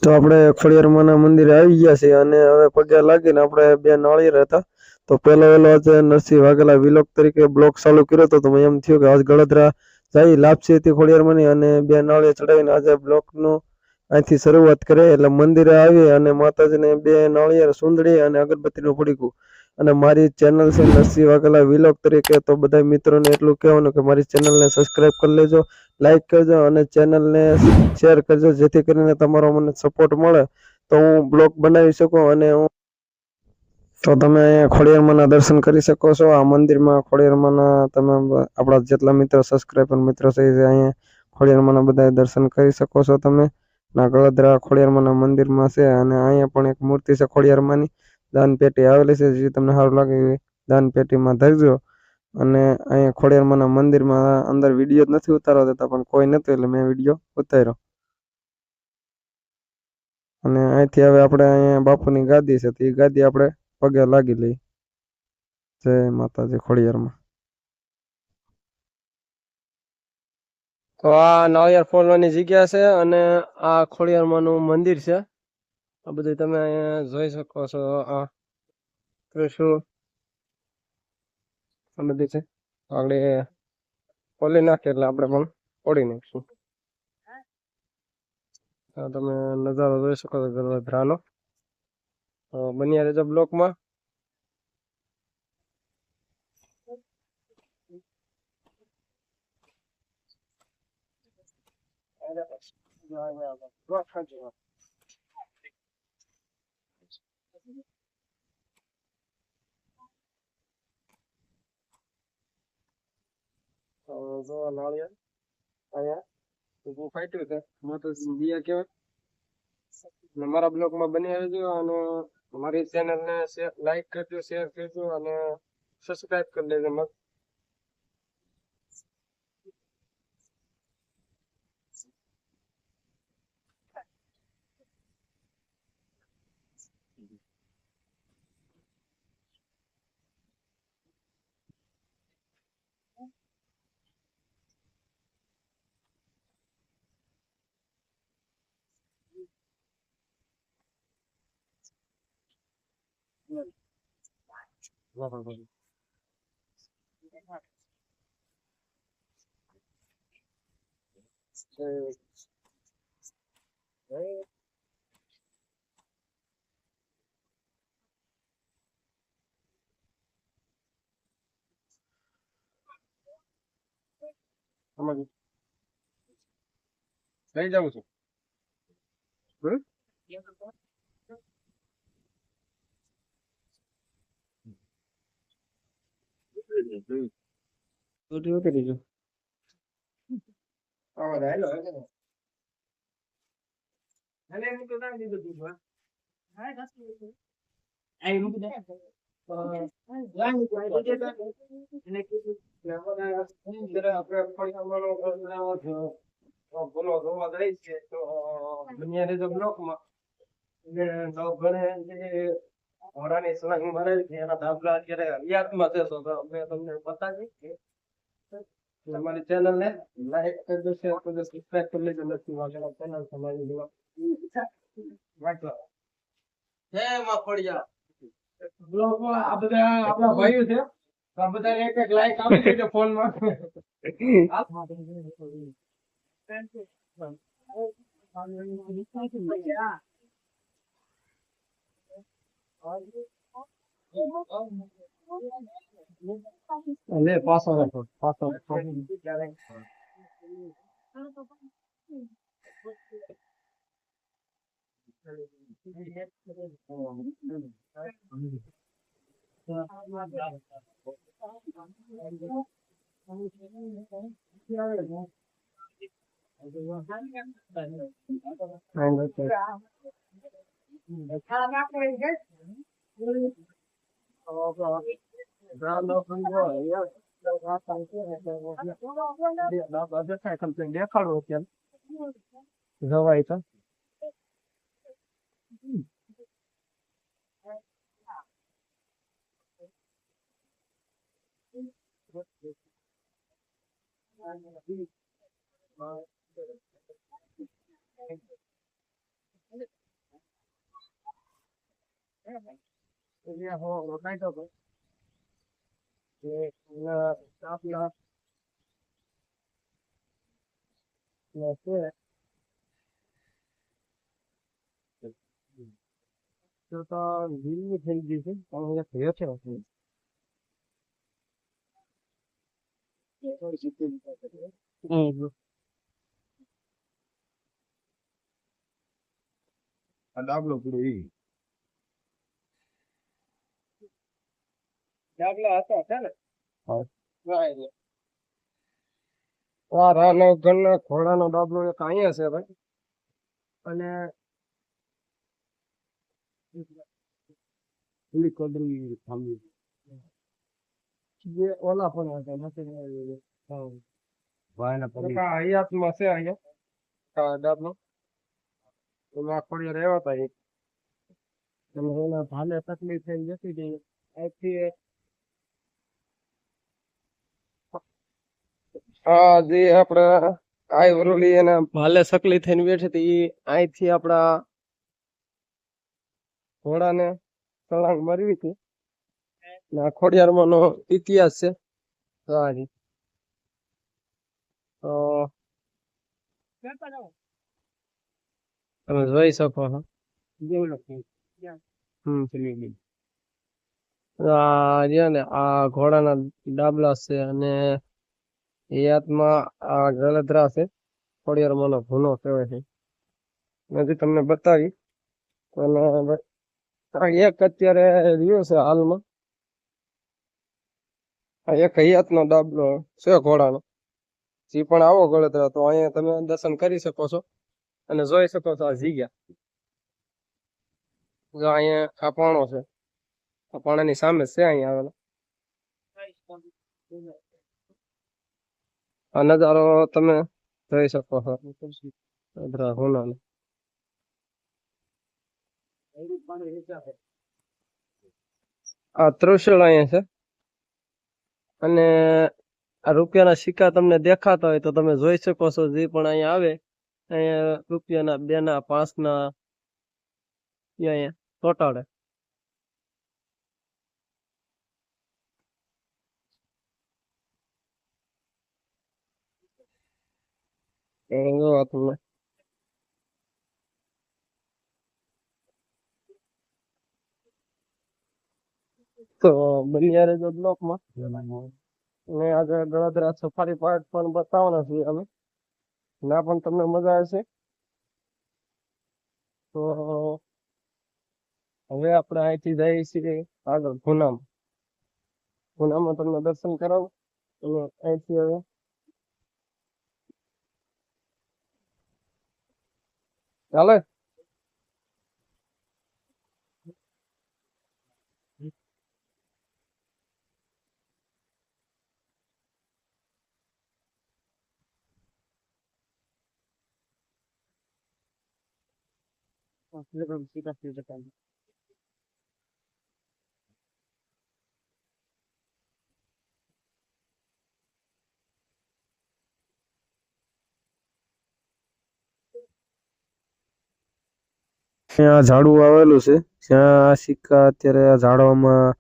તો આપણે ખોડિયારમાંના મંદિરે આવી ગયા છીએ અને હવે પગે લાગીને આપણે બે નાળિયેર હતા. તો પેલો આજે નરસિંહ વાઘેલા વિલોક તરીકે બ્લોગ ચાલુ કર્યો હતો. તો એમ થયું કે આજ ગળદરા જઈ લાપસી હતી ખોડિયારમાંની અને બે નાળિયેર ચડાવીને આજે બ્લોગનું અહીંથી શરૂઆત કરે. એટલે મંદિરે આવી અને માતાજીને બે નાળિયેર સુંદડી અને અગરબત્તીનું પડીકું અને મારી ચેનલ છે નરસિંહ વાઘેલા વિલોગ તરીકે. તો બધા મિત્રોને એટલું કહેવાનું કે મારી ચેનલને સબસ્ક્રાઇબ કરી લેજો, લાઈક કરજો અને ચેનલને શેર કરજો, જેથી કરીને તમારો મને સપોર્ટ મળે તો હું બ્લોગ બનાવી શકું અને તો તમે અહીંયા ખોડિયારમાંના દર્શન કરી શકો છો. આ મંદિરમાં ખોડિયારમાંના તમે આપણા જેટલા મિત્રો સબસ્ક્રાઇબર મિત્રો છે અહીંયા ખોડિયારમાંના બધા દર્શન કરી શકો છો તમે. ના ગળદરા ખોડિયારમાંના મંદિરમાં છે અને અહીંયા પણ એક મૂર્તિ છે ખોડિયારમાંની. દાન પેટી આવેલી છે, જે તમને સારું લાગે એવી દાન પેટીમાં ધરજો. અને અહીંયા ખોડિયારમાંના મંદિરમાં અંદર વિડીયો જ નથી ઉતારવા દેતા, પણ કોઈ નતું એટલે મેં વિડીયો ઉતાર્યો. અને અહીંથી હવે આપણે અહીંયા બાપુની ગાદી છે, તો એ ગાદી આપણે પગે લાગી લઈ. જય માતાજી ખોડિયારમાં. તો આ નાળિયેર ફોડવાની જગ્યા છે અને આ ખોડિયારમાંનું મંદિર છે. આ બધું તમે અહીંયા જોઈ શકો છો. આ ત્રિશુળ આ બધી છે. આગળ ખોલી નાખે એટલે આપણે પણ ફોડી નાખીશું. તમે નજારો જોઈ શકો છો ગળદરાનો. બન્યા રહેજો બ્લોકમાં. જો નાળિયેર અહીંયા ઊભું ફાટ્યું છે, માતાજીની દિયા કહેવાય. મારા બ્લોગમાં બની રહેજો અને મારી ચેનલને લાઈક કરજો, શેર કરજો અને સબસ્ક્રાઇબ કરી લેજો. લઈ જાઉં છું. બોલો જોવા જાય છે તો બન્યા રહેજો બ્લોકમાં. ઘોડાની સલાહ મારે એના દાખલા અત્યારે હરિયાતમાં છે, તો અમે તમને બતાવી. અમારી ચેનલને લાઈક કરજો, શેર કરજો, સબસ્ક્રાઇબ કરી લેજો. નરસિંહ વાઘેલા ચેનલ તમારી જય માં ખોડિયાર. બ્લોગમાં આ બધા આપણા ભાઈઓ છે, તો આ બધા એક એક લાઈક આપી દેજો ફોનમાં. લે પાછો રાખો, પાછો દેખાડો અત્યારે જવાય તો. આ ડાબલો પડ્યો ઈ ઘોડાનો ડાબલો એક અહીંયા છે ભાઈ, અને પેલી કદરી થાંભી જે ઓલા પણ હતા નથી. ભાઈના પડી હયાતમાં છે અહીંયા ડાબલો. એમાં ખોડિયાર આવ્યા હતા એક, અને એના ભાલે તકલીફ થઈ જતી હતી. અહીંથી હા જે આપડે આઈ વરોલી એના ભાલે સકલી થઈને બેઠી હતી, ઈ અહીંથી આપડા ઘોડાને સળંગ મરવી હતી. આ ખોડિયારમાં નો ઇતિહાસ છે. સારી તો તમે જોઈ શકો છો. આ રહ્યા ને આ ઘોડાના ડાબલા છે, અને એ હાથમાં આ ગળદરા છે. ખોડિયારમાં નો ભૂનો કહેવાય છે. નથી તમને બતાવી, અને એક અત્યારે રહ્યો છે હાલમાં. આ એક હયાતનો ડાબલો છે ઘોડાનો. જે પણ આવો ગળદરા તો અહીંયા તમે દર્શન કરી શકો છો અને જોઈ શકો છો. આ જગ્યા જો અહીંયા આ પાણો છે, આ પાણાની સામે છે અહીંયા આવેલો. આ નજારો તમે જોઈ શકો છો ગળદરા ભૂનાનો. આ ત્રિશુળ અહીંયા છે, અને આ રૂપિયાના સિક્કા તમને દેખાતા હોય તો તમે જોઈ શકો છો. જે પણ અહીંયા આવે અહીંયા રૂપિયાના 2 ના 5 ના અહીંયા ચોટાડે. જોવા તમને તો બન્યા રહેજો બ્લોકમાં. અને આગળ ગળદરા સફારી પાર્ક પણ બતાવવાના છીએ અમે, ના પણ તમને મજા આવશે. તો હવે આપણે અહીંથી જઈએ છીએ આગળ પૂનામાં. પૂનામાં તમને દર્શન કરાવું, અને અહીંથી હવે ચાલે. ત્યાં ઝાડવું આવેલું છે, જ્યાં આ સિક્કા અત્યારે આ ઝાડવામાં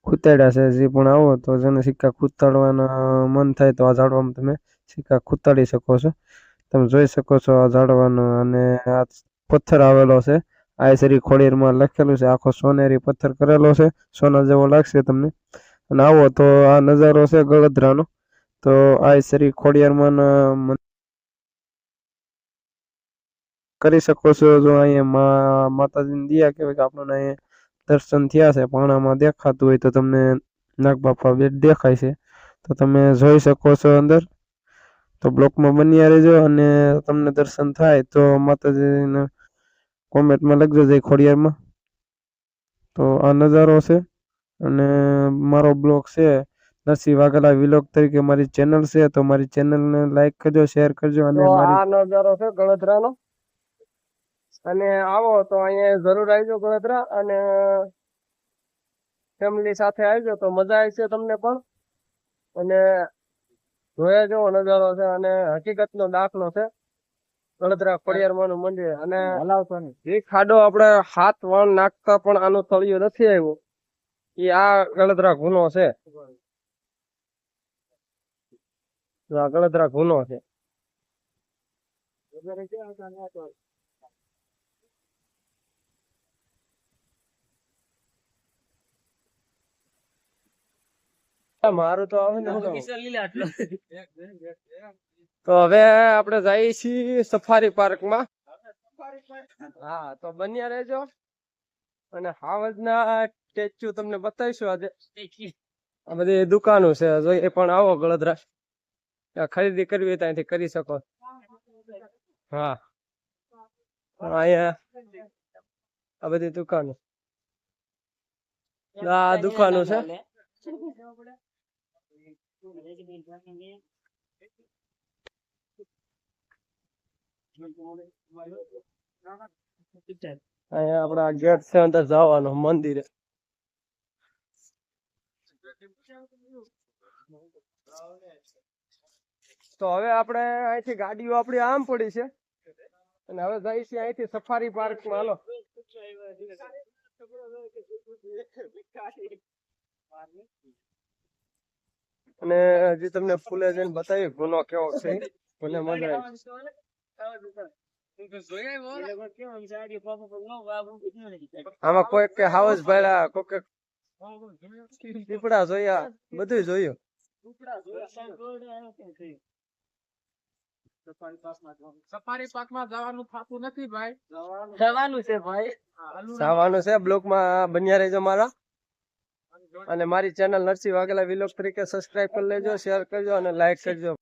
ખૂતાડ્યા છે. જે પણ આવો તો જેને સિક્કા ખૂતાડવાના મન થાય તો આ ઝાડવામાં તમે સિક્કા ખૂતાડી શકો છો. તમે જોઈ શકો છો આ ઝાડવાનું, અને આ પથ્થર આવેલો છે. આ શ્રી ખોડિયારમાં લખેલું છે, આખો સોનેરી પથ્થર કરેલો છે, સોના જેવો લાગશે તમને. અને આવો તો આ નજારો છે ગળદરાનો. તો આ શ્રી ખોડિયારમાં કરી શકો છો. જો અહીંયા માતાજીની દયા કહેવાય કે આપણને અહીંયા દર્શન થયા છે, પાણામાં દેખાતું હોય તો તમને નાગબાપા બેટ દેખાય છે, તો તમે જોઈ શકો છો અંદર. તો બ્લોકમાં બન્યા રહેજો, અને તમને દર્શન થાય તો માતાજીને કોમેન્ટમાં લખજો જય ખોડિયારમાં. તો આ નજારો છે, અને મારો બ્લોગ છે નરસિંહ વાઘેલા વિલોગ તરીકે મારી ચેનલ છે, તો મારી ચેનલને લાઈક કરજો, શેર કરજો. અને આ નજારો છે ગળદરાનો, અને આવો તો અહીંયા જરૂર આવજો ગળદરા, અને ફેમિલી સાથે આવજો તો મજા આવશે તમને પણ. અને જોયા જેવો નજારો છે, અને હકીકતનો દાખલો છે. ગળદરા ખોડિયારમાં નું મંદિર અને હલાવતો નહીં. જે ખાડો આપણે હાથ વણ નાખતા પણ આનો તળિયો નથી આવ્યો એ આ ગળદરા ગુનો છે. જો આ ગળદરા ગુનો છે. મારું તો આવે ને તો હવે આપણે જઈએ છીએ સફારી પાર્ક માં. હા તો બન્યા રહેજો અને હાવજના સ્ટેચ્યુ તમને બતાવીશું આજે. આ બધી દુકાનો છે જો એ પણ આવો ગળદરા ત્યાં ખરીદી કરવી હોય ત્યાંથી કરી શકો. હા અહીંયા આ બધી દુકાનો આ દુકાનો છે. અહીંયા આપડા ગેટ છે અંદર જવાનો મંદિરે. તો હવે આપણે અહીંથી ગાડીઓ આપડી આમ પડી છે અને હવે જઈએ છીએ અહીંથી સફારી પાર્ક માં. હાલો અને હજી તમને ફૂલે જઈને બતાવી ગુનો કેવો છે. મને મજા આવી. આમાં કોઈ કે હાવસ ભાડા કોઈ પીપળા જોયા બધું જોયું. સફારી પાર્ક માં જવાનું થતું નથી ભાઈ. જવાનું છે ભાઈ. જવાનું છે. બ્લોક માં બન્યા રહેજો મારા. અને મારી ચેનલ નરસિંહ વાઘેલા વિલોગ તરીકે સબસ્ક્રાઇબ કરી લેજો, શેર કરજો અને લાઈક કરજો.